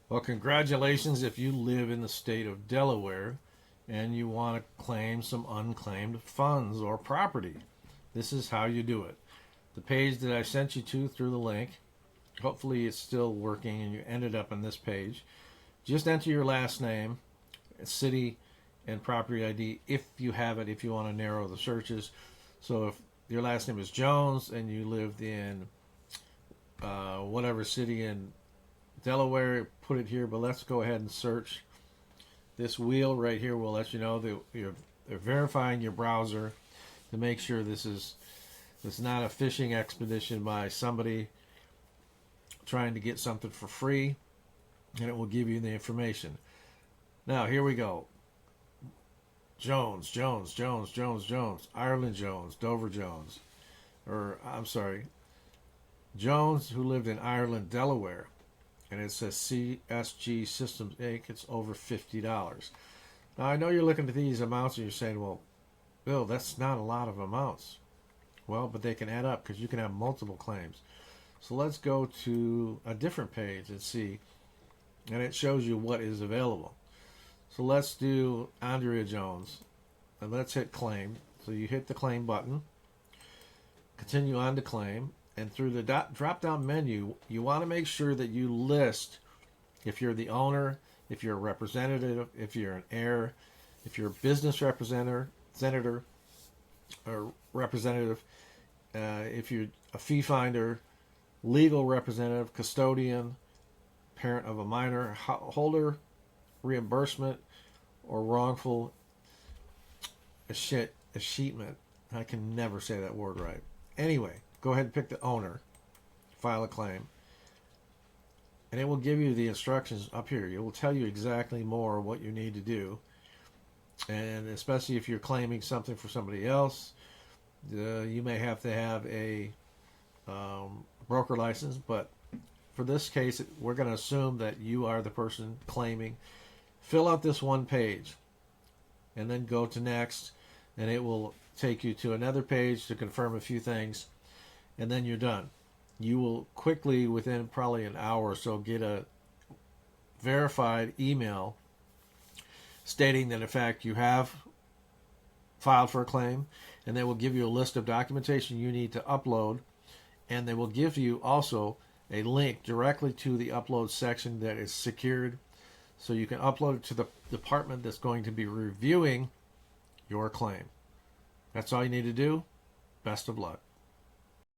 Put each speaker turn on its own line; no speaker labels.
Well, congratulations if you live in the state of Delaware and you want to claim some unclaimed funds or property. This is how you do it. The page that I sent you to through the link, hopefully it's still working and you ended up on this page. Just enter your last name, city, and property ID if you have it, if you want to narrow the searches. So if your last name is Jones and you lived in whatever city in Delaware, put it here, but let's go ahead and search. This wheel right here will let you know that they're verifying your browser to make sure this is not a phishing expedition by somebody trying to get something for free, and it will give you the information. Now, here we go. Jones, Jones, Jones, Jones, Jones, Ireland Jones, Dover Jones, or I'm sorry, Jones, who lived in Ireland, Delaware, and it says CSG Systems Inc. It's over $50. Now, I know you're looking at these amounts and you're saying, well, Bill, that's not a lot of amounts. Well, but they can add up because you can have multiple claims. So let's go to a different page and see, and it shows you what is available. So let's do Andrea Jones, and let's hit claim. So you hit the claim button, continue on to claim, and through the drop-down menu, you want to make sure that you list if you're the owner, if you're a representative, if you're an heir, if you're a business representative, senator, or representative, if you're a fee finder, legal representative, custodian, parent of a minor, holder, reimbursement, or wrongful escheatment. I can never say that word right. Anyway, go ahead and pick the owner, file a claim, and it will give you the instructions up here. It will tell you exactly more what you need to do, and especially if you're claiming something for somebody else, you may have to have a broker license, but for this case, we're going to assume that you are the person claiming. Fill out this one page and then go to next, and it will take you to another page to confirm a few things, and then you're done. You will quickly, within probably an hour or so, get a verified email stating that in fact you have filed for a claim, and they will give you a list of documentation you need to upload, and they will give you also a link directly to the upload section that is secured, so you can upload it to the department that's going to be reviewing your claim. That's all you need to do. Best of luck.